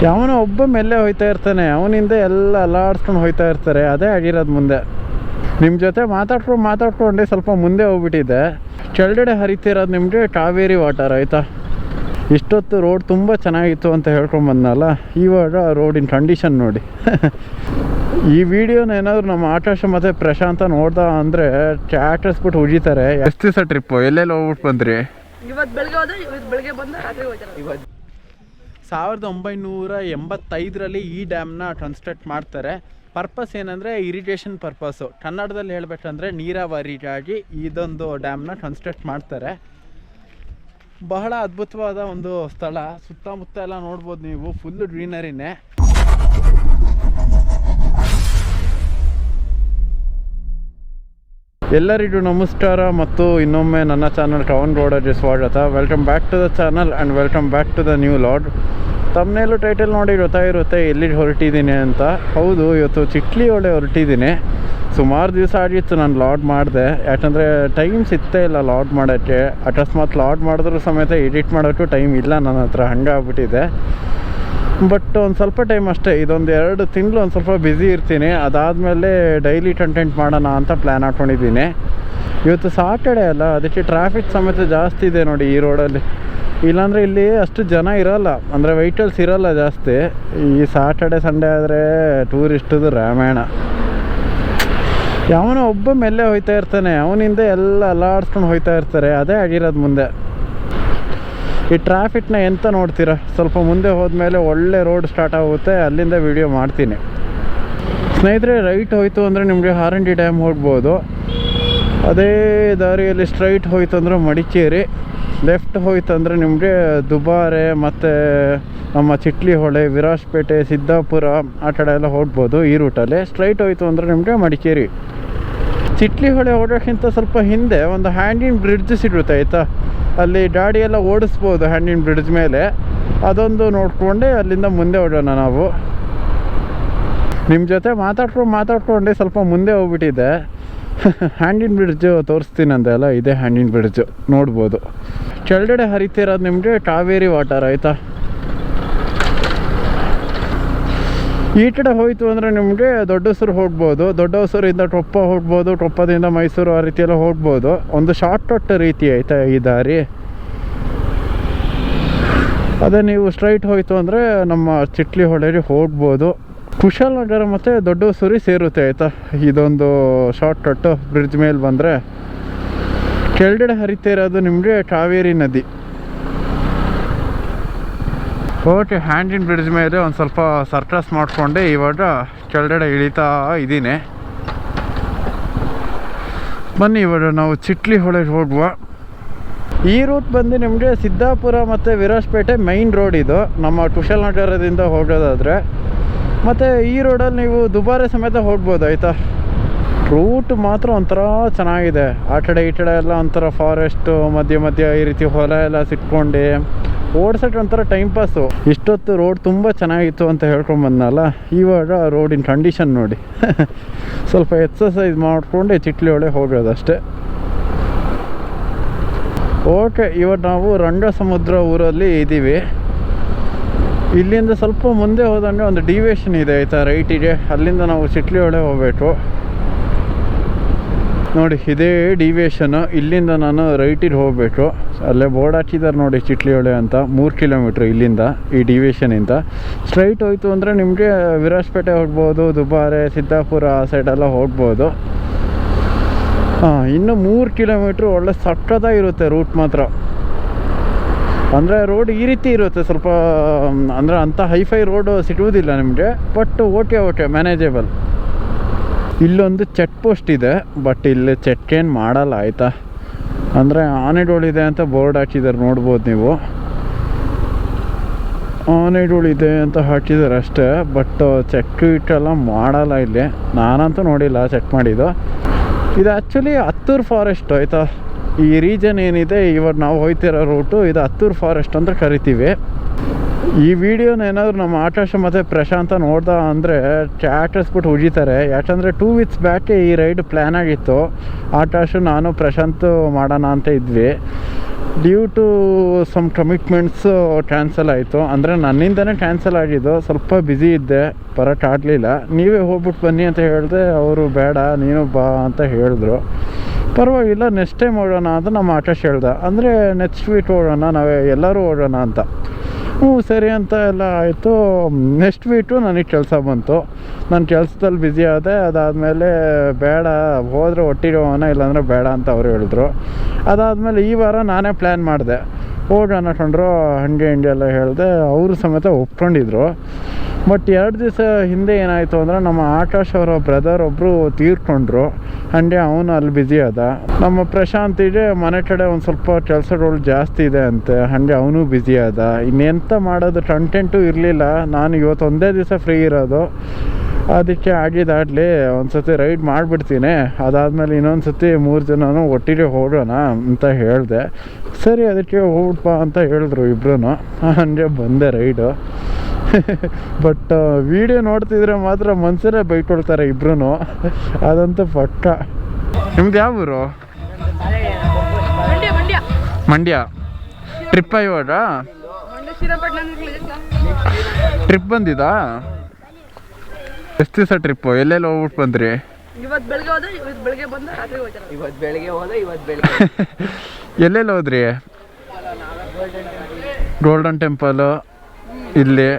ಯಾವನೋ ಒಬ್ಬ ಮೇಲೆ ಹೋಯ್ತಾ ಇರ್ತಾನೆ, ಅವನಿಂದ ಎಲ್ಲ ಅಲ್ಲಾಡ್ಸ್ಕೊಂಡು ಹೋಯ್ತಾ ಇರ್ತಾರೆ. ಅದೇ ಆಗಿರೋದು ಮುಂದೆ. ನಿಮ್ಮ ಜೊತೆ ಮಾತಾಡ್ಕೊಂಡು ಸ್ವಲ್ಪ ಮುಂದೆ ಹೋಗ್ಬಿಟ್ಟಿದೆ. ಕೆಳಗಡೆ ಹರಿತಿರೋದು ನಿಮಗೆ ಕಾವೇರಿ ವಾಟರ್ ಆಯಿತಾ. ಇಷ್ಟೊತ್ತು ರೋಡ್ ತುಂಬ ಚೆನ್ನಾಗಿತ್ತು ಅಂತ ಹೇಳ್ಕೊಂಬಂದನಲ್ಲ, ಇವಾಗ ರೋಡಿನ ಕಂಡೀಷನ್ ನೋಡಿ. ಈ ವಿಡಿಯೋನ ಏನಾದರೂ ನಮ್ಮ ಆಕಾಶ ಮತ್ತು ಪ್ರಶಾಂತ ನೋಡ್ದ ಅಂದರೆ ಚಾಟಿಸ್ಬಿಟ್ಟು ಉಜಿತಾರೆ. ಎಷ್ಟು ದಿವಸ ಟ್ರಿಪ್ಪು, ಎಲ್ಲೆಲ್ಲಿ ಹೋಗ್ಬಿಟ್ಟು ಬಂದ್ರಿ? ಇವತ್ತು ಬೆಳಗ್ಗೆ ಹೋದ್ರೆ ಬೆಳಗ್ಗೆ ಬಂದ ರಾತ್ರಿ ಹೋಗ್ತಾರೆ. 1985ರಲ್ಲಿ ಈ ಡ್ಯಾಮ್ನ ಕನ್ಸ್ಟ್ರಕ್ಟ್ ಮಾಡ್ತಾರೆ. ಪರ್ಪಸ್ ಏನಂದರೆ ಇರಿಗೇಷನ್ ಪರ್ಪಸ್ಸು. ಕನ್ನಡದಲ್ಲಿ ಹೇಳಬೇಕಂದ್ರೆ ನೀರಾವರಿಗಾಗಿ ಇದೊಂದು ಡ್ಯಾಮ್ನ ಕನ್ಸ್ಟ್ರಕ್ಟ್ ಮಾಡ್ತಾರೆ. ಬಹಳ ಅದ್ಭುತವಾದ ಒಂದು ಸ್ಥಳ. ಸುತ್ತಮುತ್ತ ಎಲ್ಲ ನೋಡ್ಬೋದು ನೀವು, ಫುಲ್ಲು ಗ್ರೀನರಿನೇ. ಎಲ್ಲರಿಗೂ ನಮಸ್ಕಾರ ಮತ್ತು ಇನ್ನೊಮ್ಮೆ ನನ್ನ ಚಾನಲ್ ಟೌನ್ ರೋಡಗೆ ಸ್ವಾಗತ. Welcome back to the channel and welcome back to the new vlog. ತಮ್ಮನೇಲೂ ಟೈಟಲ್ ನೋಡಿ ಗೊತ್ತಾಗಿರುತ್ತೆ ಎಲ್ಲಿಗೆ ಹೊರಟಿದ್ದೀನಿ ಅಂತ. ಹೌದು, ಇವತ್ತು ಚಿಟ್ಲಿ ಹೊಳೆ ಹೊರಟಿದ್ದೀನಿ. ಸುಮಾರು ದಿವಸ ಆಗಿತ್ತು ನಾನು ಲಾಗ್ ಮಾಡಿದೆ, ಯಾಕಂದರೆ ಟೈಮ್ ಸಿಗ್ತಾ ಇಲ್ಲ ಲಾಗ್ ಮಾಡೋಕ್ಕೆ. ಅಕಸ್ಮಾತ್ ಲಾಗ್ ಮಾಡಿದ್ರೂ ಸಮೇತ ಎಡಿಟ್ ಮಾಡೋಕ್ಕೂ ಟೈಮ್ ಇಲ್ಲ ನನ್ನ ಹತ್ರ, ಹಂಗಾಗ್ಬಿಟ್ಟಿದೆ. ಬಟ್ ಒಂದು ಸ್ವಲ್ಪ ಟೈಮ್ ಅಷ್ಟೇ, ಇದೊಂದು 2 ತಿಂಗಳು ಒಂದು ಸ್ವಲ್ಪ ಬ್ಯುಸಿ ಇರ್ತೀನಿ. ಅದಾದಮೇಲೆ ಡೈಲಿ ಕಂಟೆಂಟ್ ಮಾಡೋಣ ಅಂತ ಪ್ಲ್ಯಾನ್ ಹಾಕ್ಕೊಂಡಿದ್ದೀನಿ. ಇವತ್ತು ಸಾಟರ್ಡೆ ಅಲ್ಲ, ಅದಕ್ಕೆ ಟ್ರಾಫಿಕ್ ಸಮೇತ ಜಾಸ್ತಿ ಇದೆ ನೋಡಿ ಈ ರೋಡಲ್ಲಿ. ಇಲ್ಲಾಂದರೆ ಇಲ್ಲಿ ಅಷ್ಟು ಜನ ಇರೋಲ್ಲ, ಅಂದರೆ ವೆಹಿಕಲ್ಸ್ ಇರೋಲ್ಲ ಜಾಸ್ತಿ. ಈ ಸಾಟರ್ಡೆ ಸಂಡೇ ಆದರೆ ಟೂರಿಸ್ಟದು ರಾಮಾಯಣ. ಯಾವನೋ ಒಬ್ಬ ಮೇಲೆ ಹೋಯ್ತಾ ಇರ್ತಾನೆ, ಅವನಿಂದ ಎಲ್ಲ ಅಲ್ಲಾಡ್ಸ್ಕೊಂಡು ಹೋಯ್ತಾ ಇರ್ತಾರೆ. ಅದೇ ಆಗಿರೋದು ಮುಂದೆ. ಈ ಟ್ರಾಫಿಕ್ನ ಎಂತ ನೋಡ್ತೀರಾ? ಸ್ವಲ್ಪ ಮುಂದೆ ಹೋದ್ಮೇಲೆ ಒಳ್ಳೆ ರೋಡ್ ಸ್ಟಾರ್ಟ್ ಆಗುತ್ತೆ, ಅಲ್ಲಿಂದ ವಿಡಿಯೋ ಮಾಡ್ತೀನಿ. ಸ್ನೇಹಿತರೆ, ರೈಟ್ ಹೋಯ್ತು ಅಂದರೆ ನಿಮಗೆ ಹಾರಂಗಿ ಡ್ಯಾಮ್ ಹೋಗ್ಬೋದು. ಅದೇ ದಾರಿಯಲ್ಲಿ ಸ್ಟ್ರೈಟ್ ಹೋಯ್ತು ಅಂದರೆ ಮಡಿಕೇರಿ, ಲೆಫ್ಟ್ ಹೋಯ್ತು ಅಂದರೆ ನಿಮಗೆ ದುಬಾರೆ ಮತ್ತು ನಮ್ಮ ಚಿಟ್ಲಿ ಹೊಳೆ, ವಿರಾಜಪೇಟೆ, ಸಿದ್ದಾಪುರ ಆ ಕಡೆ ಎಲ್ಲ ಹೋಗ್ಬೋದು ಈ ರೂಟಲ್ಲಿ. ಸ್ಟ್ರೈಟ್ ಹೋಯ್ತು ಅಂದರೆ ನಿಮಗೆ ಮಡಿಕೇರಿ. ಚಿಟ್ಲಿ ಹೊಳೆ ಹೋಗೋಕ್ಕಿಂತ ಸ್ವಲ್ಪ ಹಿಂದೆ ಒಂದು ಹ್ಯಾಂಡಿನ್ ಬ್ರಿಡ್ಜ್ ಸಿಗುತ್ತೆ ಆಯಿತಾ. ಅಲ್ಲಿ ಗಾಡಿ ಎಲ್ಲ ಓಡಿಸ್ಬೋದು ಹ್ಯಾಂಡಿನ್ ಬ್ರಿಡ್ಜ್ ಮೇಲೆ. ಅದೊಂದು ನೋಡಿಕೊಂಡೆ ಅಲ್ಲಿಂದ ಮುಂದೆ ಹೋಗೋಣ ನಾವು. ನಿಮ್ಮ ಜೊತೆ ಮಾತಾಡ್ಕೊಂಡು ಸ್ವಲ್ಪ ಮುಂದೆ ಹೋಗ್ಬಿಟ್ಟಿದೆ. ಹ್ಯಾಂಡಿನ್ ಬ್ರಿಡ್ಜು ತೋರಿಸ್ತೀನಂತೆ ಅಲ್ಲ, ಇದೇ ಹ್ಯಾಂಡಿನ್ ಬ್ರಿಡ್ಜು ನೋಡ್ಬೋದು. ಕೆಳಗಡೆ ಹರಿತಿರೋದು ನಿಮಗೆ ಕಾವೇರಿ ವಾಟರ್ ಆಯಿತಾ. ಈ ಕಡೆ ಹೋಯಿತು ಅಂದರೆ ನಿಮಗೆ ದೊಡ್ಡ ಹೊಸೂರು ಹೋಗ್ಬೋದು, ದೊಡ್ಡ ಹೊಸೂರಿಂದ ಟೊಪ್ಪ ಹೋಗ್ಬೋದು, ಟೊಪ್ಪದಿಂದ ಮೈಸೂರು ಆ ರೀತಿಯೆಲ್ಲ ಹೋಗ್ಬೋದು. ಒಂದು ಶಾರ್ಟ್ ಕಟ್ ರೀತಿ ಆಯಿತಾ ಈ ದಾರಿ. ಅದೇ ನೀವು ಸ್ಟ್ರೈಟ್ ಹೋಯಿತು ಅಂದರೆ ನಮ್ಮ ಚಿಟ್ಲಿ ಹೊಳೆಗೆ ಹೋಗ್ಬೋದು. ಕುಶಾಲನಗರ ಮತ್ತು ದೊಡ್ಡ ಹೊಸೂರಿ ಸೇರುತ್ತೆ ಆಯಿತಾ. ಇದೊಂದು ಶಾರ್ಟ್ ಕಟ್ಟು ಬ್ರಿಡ್ಜ್ ಮೇಲೆ ಬಂದರೆ. ಕೆಳಗಡೆ ಹರಿತಿರೋದು ನಿಮಗೆ ಕಾವೇರಿ ನದಿ. ಓಕೆ, ಹ್ಯಾಂಡಿನ್ ಬ್ರಿಡ್ಜ್ ಮೇಲೆ ಒಂದು ಸ್ವಲ್ಪ ಸರ್ಕಸ್ ಮಾಡಿಕೊಂಡೆ ಇವಾಗ ಕೆಳಗಡೆ ಇಳಿತಾ ಇದ್ದೀನಿ. ಬನ್ನಿ ಇವಾಗ ನಾವು ಚಿಟ್ಲಿ ಹೊಳೆಗೆ ಹೋಗುವ. ಈ ರೂಟ್ ಬಂದು ನಿಮಗೆ ಸಿದ್ದಾಪುರ ಮತ್ತು ವಿರಾಜಪೇಟೆ ಮೈನ್ ರೋಡ್ ಇದು, ನಮ್ಮ ಕುಶಾಲನಗರದಿಂದ ಹೋಗೋದಾದರೆ. ಮತ್ತು ಈ ರೋಡಲ್ಲಿ ನೀವು ದುಬಾರೆ ಸಮೇತ ಹೋಗ್ಬೋದು ಆಯಿತಾ. ರೂಟ್ ಮಾತ್ರ ಒಂಥರ ಚೆನ್ನಾಗಿದೆ. ಆ ಕಡೆ ಈ ಕಡೆ ಎಲ್ಲ ಒಂಥರ ಫಾರೆಸ್ಟು, ಮಧ್ಯ ಈ ರೀತಿ ಹೊಲ ಎಲ್ಲ ಸಿಕ್ಕೊಂಡು ಓಡ್ಸೋಕ್ಕೆ ಒಂಥರ ಟೈಮ್ ಪಾಸು. ಇಷ್ಟೊತ್ತು ರೋಡ್ ತುಂಬ ಚೆನ್ನಾಗಿತ್ತು ಅಂತ ಹೇಳ್ಕೊಂಬಂದನಲ್ಲ, ಇವಾಗ ರೋಡಿನ ಕಂಡೀಷನ್ ನೋಡಿ. ಸ್ವಲ್ಪ ಎಕ್ಸಸೈಸ್ ಮಾಡಿಕೊಂಡು ಚಿಟ್ಲಿ ಹೊಳೆ ಹೋಗೋದಷ್ಟೇ. ಓಕೆ, ಇವಾಗ ನಾವು ರಂಗಸಮುದ್ರ ಊರಲ್ಲಿ ಇದ್ದೀವಿ. ಇಲ್ಲಿಂದ ಸ್ವಲ್ಪ ಮುಂದೆ ಹೋದಂಗೆ ಒಂದು ಡಿವಿಯೇಷನ್ ಇದೆ ಆಯಿತಾ ರೈಟಿಗೆ. ಅಲ್ಲಿಂದ ನಾವು ಚಿಟ್ಲಿ ಹೊಳೆ ಹೋಗಬೇಕು ನೋಡಿ. ಇದೇ ಡಿವಿಯೇಷನು. ಇಲ್ಲಿಂದ ನಾನು ರೈಟಿಗೆ ಹೋಗಬೇಕು. ಅಲ್ಲೇ ಬೋರ್ಡ್ ಹಾಕಿದ್ದಾರೆ ನೋಡಿ, ಚಿಟ್ಲಿ ಹೊಳೆ ಅಂತ. 3 ಕಿಲೋಮೀಟ್ರ್ ಇಲ್ಲಿಂದ, ಈ ಡಿವಿಯೇಷನಿಂದ. ಸ್ಟ್ರೈಟ್ ಹೋಯಿತು ಅಂದರೆ ನಿಮಗೆ ವಿರಾಜಪೇಟೆ ಹೋಗ್ಬೋದು, ದುಬಾರೆ, ಸಿದ್ದಾಪುರ ಆ ಸೈಡೆಲ್ಲ ಹೋಗ್ಬೋದು. ಇನ್ನು 3 ಕಿಲೋಮೀಟ್ರ್ ಒಳ್ಳೆ ಸಕ್ಕತ್ತಾಗಿರುತ್ತೆ ರೂಟ್ ಮಾತ್ರ. ಅಂದರೆ ರೋಡ್ ಈ ರೀತಿ ಇರುತ್ತೆ ಸ್ವಲ್ಪ, ಅಂದರೆ ಅಂಥ ಹೈಫೈ ರೋಡು ಸಿಗುವುದಿಲ್ಲ ನಿಮಗೆ. But okay manageable. ಇಲ್ಲೊಂದು ಚೆಕ್ ಪೋಸ್ಟ್ ಇದೆ, ಬಟ್ ಇಲ್ಲಿ ಚೆಕ್ ಏನು ಮಾಡಲ್ಲ ಆಯಿತಾ. ಅಂದರೆ ಆನೆಗಳಿದೆ ಅಂತ ಬೋರ್ಡ್ ಹಾಕಿದ್ದಾರೆ, ನೋಡ್ಬೋದು ನೀವು. ಆನೆಗಳಿದೆ ಅಂತ ಹಾಕಿದ್ದಾರೆ ಅಷ್ಟೇ, ಬಟ್ ಚೆಕ್ ಇಟ್ಟೆಲ್ಲ ಮಾಡಲ್ಲ ಇಲ್ಲಿ. ನಾನಂತೂ ನೋಡಿಲ್ಲ ಚೆಕ್ ಮಾಡಿದ್ದು. ಇದು ಆ್ಯಕ್ಚುಲಿ ಹತ್ತೂರು ಫಾರೆಸ್ಟ್ ಆಯಿತಾ. ಈ ರೀಜನ್ ಏನಿದೆ ಇವಾಗ ನಾವು ಹೋಗ್ತಿರೋ ರೂಟು, ಇದು ಹತ್ತೂರು ಫಾರೆಸ್ಟ್ ಅಂತ ಕರಿತೀವಿ. ಈ ವಿಡಿಯೋನ ಏನಾದರೂ ನಮ್ಮ ಆಕಾಶ ಮತ್ತು ಪ್ರಶಾಂತ ನೋಡ್ದ ಅಂದರೆ ಚಾಟಿಸ್ಬಿಟ್ಟು ಉಜಿತಾರೆ. ಯಾಕಂದರೆ 2 ವೀಕ್ಸ್ ಬ್ಯಾಕೆ ಈ ರೈಡ್ ಪ್ಲ್ಯಾನ್ ಆಗಿತ್ತು. ಆಕಾಶ ನಾನು ಪ್ರಶಾಂತ್ ಮಾಡೋಣ ಅಂತ ಇದ್ವಿ. Due to some commitments cancel ಆಯಿತು. ಅಂದರೆ ನನ್ನಿಂದನೇ ಕ್ಯಾನ್ಸಲ್ ಆಗಿದ್ದು. ಸ್ವಲ್ಪ ಬ್ಯುಸಿ ಇದ್ದೆ, ಬರೋಕ್ಕಾಗಲಿಲ್ಲ. ನೀವೇ ಹೋಗ್ಬಿಟ್ಟು ಬನ್ನಿ ಅಂತ ಹೇಳಿದೆ. ಅವರು ಬೇಡ ನೀನು ಬಾ ಅಂತ ಹೇಳಿದ್ರು. ಪರವಾಗಿಲ್ಲ, ನೆಕ್ಸ್ಟ್ ಟೈಮ್ ಹೋಗೋಣ ಅಂತ ನಮ್ಮ ಆಕಾಶ್ ಹೇಳ್ದೆ. ಅಂದರೆ ನೆಕ್ಸ್ಟ್ ವೀಕ್ ಹೋಗೋಣ, ನಾವೇ ಎಲ್ಲರೂ ಹೋಗೋಣ ಅಂತ. ಸರಿ ಅಂತ ಎಲ್ಲ ಆಯಿತು. ನೆಕ್ಸ್ಟ್ ವೀಕು ನನಗೆ ಕೆಲಸ ಬಂತು. ನಾನು ಕೆಲಸದಲ್ಲಿ ಬ್ಯುಸಿ ಆದೆ. ಅದಾದಮೇಲೆ ಬೇಡ, ಹೋದರೆ ಒಟ್ಟಿಗೆ ಹೋಗೋಣ, ಇಲ್ಲಾಂದರೆ ಬೇಡ ಅಂತ ಅವರು ಹೇಳಿದ್ರು. ಅದಾದಮೇಲೆ ಈ ವಾರ ನಾನೇ ಪ್ಲ್ಯಾನ್ ಮಾಡಿದೆ, ಹೋಗೋಣ ಕಂಡ್ರು ಹಂಗೆ ಹಿಂಗೆ ಎಲ್ಲ ಹೇಳಿದೆ. ಅವರು ಸಮೇತ ಒಪ್ಕೊಂಡಿದ್ರು. ಬಟ್ 2 ದಿವಸ ಹಿಂದೆ ಏನಾಯಿತು ಅಂದರೆ ನಮ್ಮ ಆಕಾಶ್ ಅವರ ಬ್ರದರ್ ಒಬ್ಬರು ತೀರ್ಕೊಂಡ್ರು. ಹಂಗೆ ಅವನು ಅಲ್ಲಿ ಬ್ಯುಸಿ ಆದ. ನಮ್ಮ ಪ್ರಶಾಂತಿಗೆ ಮನೆ ಕಡೆ ಒಂದು ಸ್ವಲ್ಪ ಕೆಲಸಗಳು ಜಾಸ್ತಿ ಇದೆ ಅಂತೆ. ಹಾಗೆ ಅವನು ಬ್ಯುಸಿ ಆದ. ಇನ್ನೆಂತ ಮಾಡೋದು, ಕಂಟೆಂಟು ಇರಲಿಲ್ಲ. ನಾನು ಇವತ್ತು ಒಂದೇ ದಿವಸ ಫ್ರೀ ಇರೋದು. ಅದಕ್ಕೆ ಆಗಿದ್ದಾಗಲಿ ಒಂದು ಸತಿ ರೈಡ್ ಮಾಡಿಬಿಡ್ತೀನಿ. ಅದಾದಮೇಲೆ ಇನ್ನೊಂದು ಸತಿ 3 ಜನನೂ ಒಟ್ಟಿಗೆ ಹೋಗೋಣ ಅಂತ ಹೇಳಿದೆ. ಸರಿ, ಅದಕ್ಕೆ ಹೋಗ್ಬಿಟ್ಪ ಅಂತ ಹೇಳಿದ್ರು ಇಬ್ಬರೂ. ಹಂಗೆ ಬಂದೆ ರೈಡು. ಬಟ್ ವಿಡಿಯೋ ನೋಡ್ತಿದ್ರೆ ಮಾತ್ರ ಮನ್ಸಲ್ಲೇ ಬೈಕೊಳ್ತಾರೆ ಇಬ್ರು. ಅದಂತೂ ಪಕ್ಕ. ನಿಮ್ದು ಯಾವ ಊರು? ಮಂಡ್ಯ. ಟ್ರಿಪ್ಪ ಇವಾಗ? ಟ್ರಿಪ್ ಬಂದಿದ್ದಾ? ಎಷ್ಟು ದಿವಸ ಟ್ರಿಪ್ಪು? ಎಲ್ಲೆಲ್ಲಿ ಹೋಗ್ಬಿಟ್ಟು ಬಂದ್ರಿ? ಇವತ್ತು ಬೆಳಗ್ಗೆ ಹೋದ, ಇವತ್ತು ಬೆಳಗ್ಗೆ ಬಂದ, ರಾತ್ರಿ ಹೋಗ್ತಾರೆ. ಇವತ್ತು ಬೆಳಗ್ಗೆ ಹೋದ, ಇವತ್ತು ಬೆಳಗ್ಗೆ ಎಲ್ಲೆಲ್ಲಿ ಹೋದ್ರಿ? ಗೋಲ್ಡನ್ ಟೆಂಪಲ್ ಇಲ್ಲಿ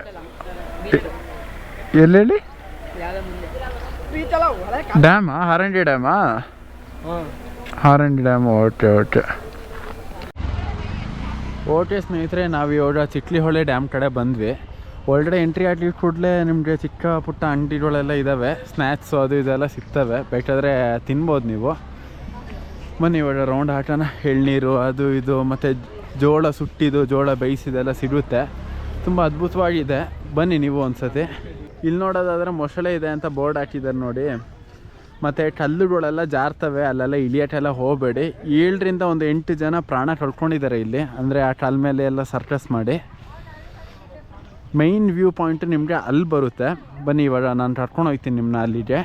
ಎಲ್ಲೆಲ್ಲಿ? ಡ್ಯಾಮಾ? ಹಾರಂಗಿ ಡ್ಯಾಮಾ? ಹಾರಂಗಿ ಡ್ಯಾಮ್. ಓಕೆ ಸ್ನೇಹಿತರೆ, ನಾವು ಇವಾಗ ಚಿಟ್ಲಿಹೊಳೆ ಡ್ಯಾಮ್ ಕಡೆ ಬಂದ್ವಿ. ಒಳಗಡೆ ಎಂಟ್ರಿ ಆಗಿ ಕೂಡಲೇ ನಿಮಗೆ ಚಿಕ್ಕ ಪುಟ್ಟ ಅಂಗಡಿಗಳೆಲ್ಲ ಇದ್ದಾವೆ. ಸ್ನ್ಯಾಕ್ಸು ಅದು ಇದೆಲ್ಲ ಸಿಗ್ತವೆ. ಬೇಕಾದರೆ ತಿನ್ಬೋದು ನೀವು. ಬನ್ನಿ ಇವಾಗ ರೌಂಡ್ ಹಾಕೋಣ. ಎಳ್ನೀರು ಅದು ಇದು ಮತ್ತು ಜೋಳ ಸುಟ್ಟಿದ್ದು, ಜೋಳ ಬೇಯಿಸಿದೆಲ್ಲ ಸಿಗುತ್ತೆ. ತುಂಬ ಅದ್ಭುತವಾಗಿದೆ. ಬನ್ನಿ ನೀವು ಒಂದ್ಸತಿ. ಇಲ್ಲಿ ನೋಡೋದಾದರೆ ಮೊಸಳೆ ಇದೆ ಅಂತ ಬೋರ್ಡ್ ಹಾಕಿದ್ದಾರೆ ನೋಡಿ. ಮತ್ತು ಕಲ್ಲುಗಳೆಲ್ಲ ಜಾರ್ತವೆ, ಅಲ್ಲೆಲ್ಲ ಇಳಿಯೋಕ್ಕೆಲ್ಲ ಹೋಗಬೇಡಿ. 7ರಿಂದ 8 ಜನ ಪ್ರಾಣ ಕಳ್ಕೊಂಡಿದ್ದಾರೆ ಇಲ್ಲಿ. ಅಂದರೆ ಆ ಕಲ್ ಮೇಲೆ ಎಲ್ಲ ಸರ್ಕಸ್ ಮಾಡಿ. ಮೈನ್ ವ್ಯೂ ಪಾಯಿಂಟ್ ನಿಮಗೆ ಅಲ್ಲಿ ಬರುತ್ತೆ. ಬನ್ನಿ ಇವಾಗ ನಾನು ಕರ್ಕೊಂಡು ಹೋಗ್ತೀನಿ ನಿಮ್ಮನ್ನ ಅಲ್ಲಿಗೆ.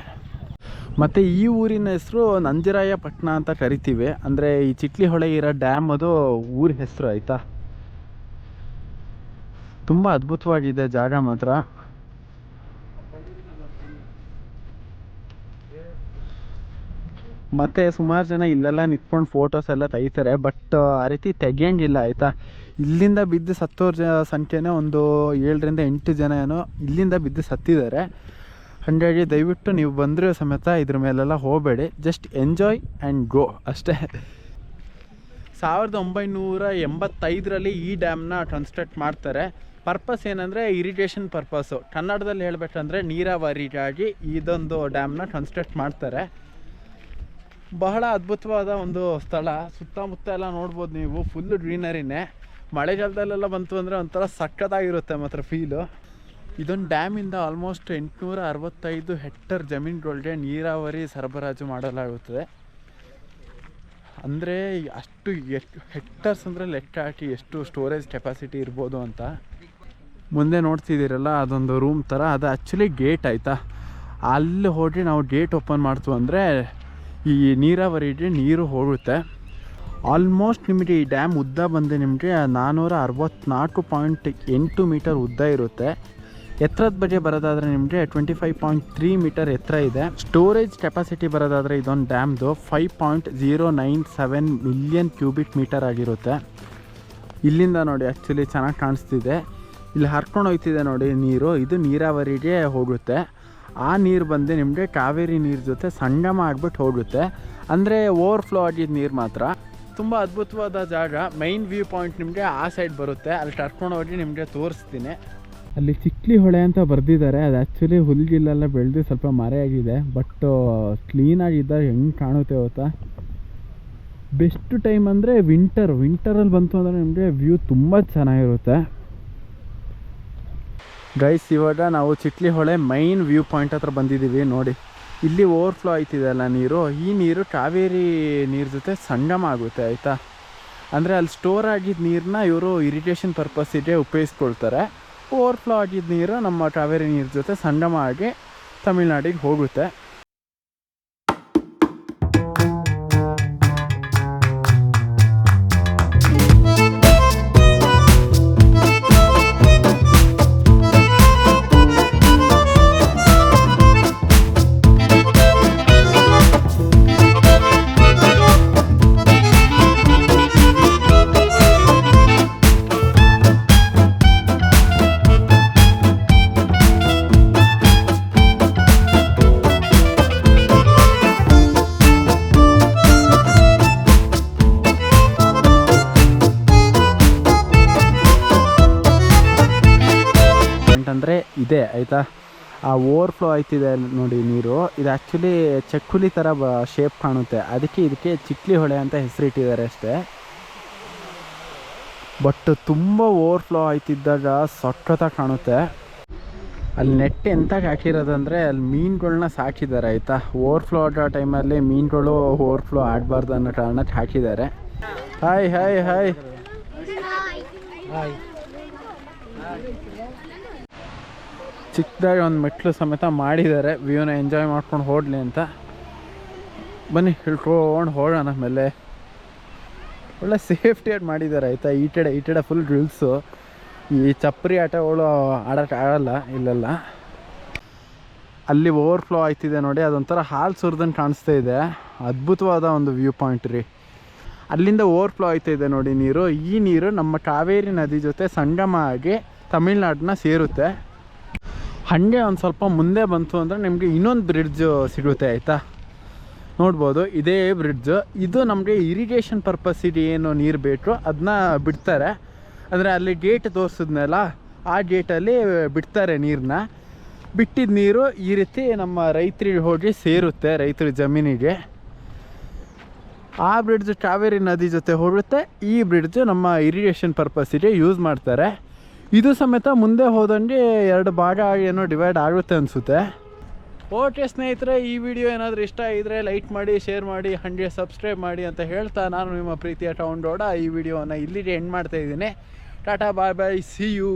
ಮತ್ತು ಈ ಊರಿನ ಹೆಸರು ನಂಜರಾಯಪಟ್ಟಣ ಅಂತ ಕರಿತೀವಿ. ಅಂದರೆ ಈ ಚಿಟ್ಲಿಹೊಳೆ ಇರೋ ಡ್ಯಾಮ್ ಅದು ಊರ ಹೆಸರು, ಆಯಿತಾ. ತುಂಬ ಅದ್ಭುತವಾಗಿದೆ ಜಾಗ ಮಾತ್ರ. ಮತ್ತು ಸುಮಾರು ಜನ ಇಲ್ಲೆಲ್ಲ ನಿಂತ್ಕೊಂಡು ಫೋಟೋಸ್ ಎಲ್ಲ ತೆಗಿತಾರೆ. ಬಟ್ ಆ ರೀತಿ ತೆಗಿಯಂಗಿಲ್ಲ, ಆಯಿತಾ. ಇಲ್ಲಿಂದ ಬಿದ್ದು ಸತ್ತೋರ ಸಂಖ್ಯೆನೇ ಒಂದು 7ರಿಂದ 8 ಜನ ಏನೋ ಇಲ್ಲಿಂದ ಬಿದ್ದು ಸತ್ತಿದ್ದಾರೆ. ಹಾಗಾಗಿ ದಯವಿಟ್ಟು ನೀವು ಬಂದರೆ ಸಮೇತ ಇದ್ರ ಮೇಲೆಲ್ಲ ಹೋಗಬೇಡಿ. ಜಸ್ಟ್ ಎಂಜಾಯ್ ಆ್ಯಂಡ್ ಗೋ ಅಷ್ಟೇ. 1985ರಲ್ಲಿ ಈ ಡ್ಯಾಮ್ನ ಕನ್ಸ್ಟ್ರಕ್ಟ್ ಮಾಡ್ತಾರೆ. ಪರ್ಪಸ್ ಏನಂದರೆ ಇರಿಗೇಷನ್ ಪರ್ಪಸ್ಸು. ಕನ್ನಡದಲ್ಲಿ ಹೇಳಬೇಕಂದ್ರೆ ನೀರಾವರಿಗಾಗಿ ಇದೊಂದು ಡ್ಯಾಮ್ನ ಕನ್ಸ್ಟ್ರಕ್ಟ್ ಮಾಡ್ತಾರೆ. ಬಹಳ ಅದ್ಭುತವಾದ ಒಂದು ಸ್ಥಳ. ಸುತ್ತಮುತ್ತ ಎಲ್ಲ ನೋಡ್ಬೋದು ನೀವು, ಫುಲ್ಲು ಗ್ರೀನರಿನೇ. ಮಳೆಗಾಲದಲ್ಲೆಲ್ಲ ಬಂತು ಅಂದರೆ ಒಂಥರ ಸಕ್ಕತ್ತಾಗಿರುತ್ತೆ ಮಾತ್ರ ಫೀಲು. ಇದೊಂದು ಡ್ಯಾಮಿಂದ ಆಲ್ಮೋಸ್ಟ್ 865 ಹೆಕ್ಟರ್ ಜಮೀನುಗಳಿಗೆ ನೀರಾವರಿ ಸರಬರಾಜು ಮಾಡಲಾಗುತ್ತದೆ. ಅಂದರೆ ಅಷ್ಟು ಹೆಕ್ಟರ್ಸ್ ಅಂದರೆ ಲೆಕ್ಕ ಹಾಕಿ ಎಷ್ಟು ಸ್ಟೋರೇಜ್ ಕೆಪಾಸಿಟಿ ಇರ್ಬೋದು ಅಂತ. ಮುಂದೆ ನೋಡ್ತಿದ್ದೀರಲ್ಲ, ಅದೊಂದು ರೂಮ್ ಥರ. ಅದು ಆ್ಯಕ್ಚುಲಿ ಗೇಟ್, ಆಯಿತಾ. ಅಲ್ಲಿ ಹೋಗಿ ನಾವು ಗೇಟ್ ಓಪನ್ ಮಾಡ್ತೀವಿ ಅಂದರೆ ಈ ನೀರಾವರಿಗೆ ನೀರು ಹೋಗುತ್ತೆ. ಆಲ್ಮೋಸ್ಟ್ ನಿಮಗೆ ಈ ಡ್ಯಾಮ್ ಉದ್ದ ಬಂದು ನಿಮಗೆ 464.8 ಮೀಟರ್ ಉದ್ದ ಇರುತ್ತೆ. ಎತ್ತರದ ಬಗ್ಗೆ ಬರೋದಾದರೆ ನಿಮಗೆ 25.3 ಮೀಟರ್ ಎತ್ತರ ಇದೆ. ಸ್ಟೋರೇಜ್ ಕೆಪಾಸಿಟಿ ಬರೋದಾದರೆ ಇದೊಂದು ಡ್ಯಾಮ್ದು 5.097 ಮಿಲಿಯನ್ ಕ್ಯೂಬಿಕ್ ಮೀಟರ್ ಆಗಿರುತ್ತೆ. ಇಲ್ಲಿಂದ ನೋಡಿ ಆ್ಯಕ್ಚುಲಿ ಚೆನ್ನಾಗಿ ಕಾಣಿಸ್ತಿದೆ. ಇಲ್ಲಿ ಹರ್ಕೊಂಡು ಹೋಗ್ತಿದೆ ನೋಡಿ ನೀರು. ಇದು ನೀರಾವರಿಗೆ ಹೋಗುತ್ತೆ. ಆ ನೀರು ಬಂದು ನಿಮಗೆ ಕಾವೇರಿ ನೀರು ಜೊತೆ ಸಂಗಮ ಆಗಿಬಿಟ್ಟು ಹೋಗುತ್ತೆ. ಅಂದರೆ ಓವರ್ಫ್ಲೋ ಆಗಿದ್ದ ನೀರು ಮಾತ್ರ. ತುಂಬ ಅದ್ಭುತವಾದ ಜಾಗ. ಮೈನ್ ವ್ಯೂ ಪಾಯಿಂಟ್ ನಿಮಗೆ ಆ ಸೈಡ್ ಬರುತ್ತೆ. ಅಲ್ಲಿ ಕರ್ಕೊಂಡು ಹೋಗಿ ನಿಮಗೆ ತೋರಿಸ್ತೀನಿ. ಅಲ್ಲಿ ಚಿಟ್ಲಿಹೊಳೆ ಅಂತ ಬರೆದಿದ್ದಾರೆ. ಅದು ಆ್ಯಕ್ಚುಲಿ ಹುಲ್ಗಿಲ್ಲೆಲ್ಲ ಬೆಳೆದು ಸ್ವಲ್ಪ ಮರೆಯಾಗಿದೆ. ಬಟ್ ಕ್ಲೀನಾಗಿದ್ದ ಹೆಂಗೆ ಕಾಣುತ್ತೆ ಗೊತ್ತಾ. ಬೆಸ್ಟ್ ಟೈಮ್ ಅಂದರೆ ವಿಂಟರಲ್ಲಿ ಬಂತು ಅಂದರೆ ನಿಮಗೆ ವ್ಯೂ ತುಂಬ ಚೆನ್ನಾಗಿರುತ್ತೆ. ಗೈಸ್, ಇವಾಗ ನಾವು ಚಿಟ್ಲಿಹೊಳೆ ಮೈನ್ ವ್ಯೂ ಪಾಯಿಂಟ್ ಹತ್ರ ಬಂದಿದ್ದೀವಿ ನೋಡಿ. ಇಲ್ಲಿ ಓವರ್ಫ್ಲೋ ಆಯ್ತಿದೆ ಅಲ್ಲ ನೀರು. ಈ ನೀರು ಕಾವೇರಿ ನೀರು ಜೊತೆ ಸಂಗಮ ಆಗುತ್ತೆ, ಆಯಿತಾ. ಅಂದರೆ ಅಲ್ಲಿ ಸ್ಟೋರ್ ಆಗಿದ್ದ ನೀರನ್ನ ಇವರು ಇರಿಗೇಷನ್ ಪರ್ಪಸ್ಸಿಗೆ ಉಪಯೋಗಿಸ್ಕೊಳ್ತಾರೆ. ಓವರ್ಫ್ಲೋ ಆಗಿದ್ದ ನೀರು ನಮ್ಮ ಕಾವೇರಿ ನೀರು ಜೊತೆ ಸಂಗಮ ಆಗಿ ತಮಿಳ್ನಾಡಿಗೆ ಹೋಗುತ್ತೆ. ಅಂದರೆ ಇದೆ ಆಯಿತಾ, ಆ ಓವರ್ಫ್ಲೋ ಆಯ್ತಿದೆ ನೋಡಿ ನೀರು. ಇದು ಆ್ಯಕ್ಚುಲಿ ಚಕ್ಕುಲಿ ಥರ ಶೇಪ್ ಕಾಣುತ್ತೆ, ಅದಕ್ಕೆ ಇದಕ್ಕೆ ಚಿಕ್ಲಿ ಹೊಳೆ ಅಂತ ಹೆಸರಿಟ್ಟಿದ್ದಾರೆ ಅಷ್ಟೇ. ಬಟ್ ತುಂಬ ಓವರ್ಫ್ಲೋ ಆಯ್ತಿದ್ದಾಗ ಸಖತ್ತಾಗಿ ಕಾಣುತ್ತೆ. ಅಲ್ಲಿ ನೆಟ್ ಎಂತಾಗಿ ಹಾಕಿರೋದಂದರೆ ಅಲ್ಲಿ ಮೀನುಗಳನ್ನ ಸಾಕಿದ್ದಾರೆ ಆಯಿತಾ. ಓವರ್ಫ್ಲೋ ಆಗೋ ಟೈಮಲ್ಲಿ ಮೀನುಗಳು ಓವರ್ಫ್ಲೋ ಆಗಬಾರ್ದು ಅನ್ನೋ ಕಾರಣಕ್ಕೆ ಹಾಕಿದ್ದಾರೆ. ಹಾಯ್ ಹಾಯ್ ಹಾಯ್ ಚಿಕ್ಕದಾಗಿ ಒಂದು ಮೆಟ್ಲು ಸಮೇತ ಮಾಡಿದ್ದಾರೆ, ವ್ಯೂನ ಎಂಜಾಯ್ ಮಾಡ್ಕೊಂಡು ಹೋಗಲಿ ಅಂತ. ಬನ್ನಿ ಹಿಡ್ಕೊಂಡು ಹೋಗೋಣ. ಆಮೇಲೆ ಒಳ್ಳೆ ಸೇಫ್ಟಿಯಾಗಿ ಮಾಡಿದ್ದಾರೆ ಆಯಿತಾ. ಈ ಕಡೆ ಫುಲ್ ಗ್ರಿಲ್ಸು. ಈ ಚಪ್ಪರಿ ಆಟಗಳು ಆಡೋಕ್ಕಾಗಲ್ಲ ಇಲ್ಲೆಲ್ಲ. ಅಲ್ಲಿ ಓವರ್ಫ್ಲೋ ಆಯ್ತಿದೆ ನೋಡಿ, ಅದೊಂಥರ ಹಾಲು ಸುರಿದಂಗೆ ಕಾಣಿಸ್ತಾ ಇದೆ. ಅದ್ಭುತವಾದ ಒಂದು ವ್ಯೂ ಪಾಯಿಂಟ್ ರೀ. ಅಲ್ಲಿಂದ ಓವರ್ಫ್ಲೋ ಆಯ್ತಿದೆ ನೋಡಿ ನೀರು. ಈ ನೀರು ನಮ್ಮ ಕಾವೇರಿ ನದಿ ಜೊತೆ ಸಂಗಮ ಆಗಿ ತಮಿಳ್ನಾಡನ್ನ ಸೇರುತ್ತೆ. ಹಾಗೆ ಒಂದು ಸ್ವಲ್ಪ ಮುಂದೆ ಬಂತು ಅಂದರೆ ನಿಮಗೆ ಇನ್ನೊಂದು ಬ್ರಿಡ್ಜ್ ಸಿಗುತ್ತೆ ಆಯಿತಾ. ನೋಡ್ಬೋದು ಇದೇ ಬ್ರಿಡ್ಜು. ಇದು ನಮಗೆ ಇರಿಗೇಷನ್ ಪರ್ಪಸ್ಸಿಗೆ ಏನು ನೀರು ಬೇಕು ಅದನ್ನ ಬಿಡ್ತಾರೆ. ಅಂದರೆ ಅಲ್ಲಿ ಗೇಟ್ ತೋರಿಸಿದ್ನಲ್ಲ, ಆ ಗೇಟಲ್ಲಿ ಬಿಡ್ತಾರೆ ನೀರನ್ನ. ಬಿಟ್ಟಿದ್ದ ನೀರು ಈ ರೀತಿ ನಮ್ಮ ರೈತರಿಗೆ ಹೋಗಿ ಸೇರುತ್ತೆ, ರೈತರ ಜಮೀನಿಗೆ. ಆ ಬ್ರಿಡ್ಜ್ ಕಾವೇರಿ ನದಿ ಜೊತೆ ಹೋಗುತ್ತೆ. ಈ ಬ್ರಿಡ್ಜ್ ನಮ್ಮ ಇರಿಗೇಷನ್ ಪರ್ಪಸ್ಸಿಗೆ ಯೂಸ್ ಮಾಡ್ತಾರೆ. ಇದು ಸಮೇತ ಮುಂದೆ ಹೋದಂಗೆ 2 ಭಾಗ ಏನೋ ಡಿವೈಡ್ ಆಗುತ್ತೆ ಅನಿಸುತ್ತೆ. ಓಕೆ ಸ್ನೇಹಿತರೆ, ಈ ವಿಡಿಯೋ ಏನಾದರೂ ಇಷ್ಟ ಆಗಿದ್ರೆ ಲೈಕ್ ಮಾಡಿ, ಶೇರ್ ಮಾಡಿ, ಹಾಗೆ ಸಬ್ಸ್ಕ್ರೈಬ್ ಮಾಡಿ ಅಂತ ಹೇಳ್ತಾ ನಾನು ನಿಮ್ಮ ಪ್ರೀತಿಯ ಟೌನ್ ಗೌಡ ಈ ವಿಡಿಯೋವನ್ನು ಇಲ್ಲಿಗೆ ಎಂಡ್ ಮಾಡ್ತಾಯಿದ್ದೀನಿ. ಟಾಟಾ ಬಾಯ್ ಬಾಯ್, ಸಿ ಯು.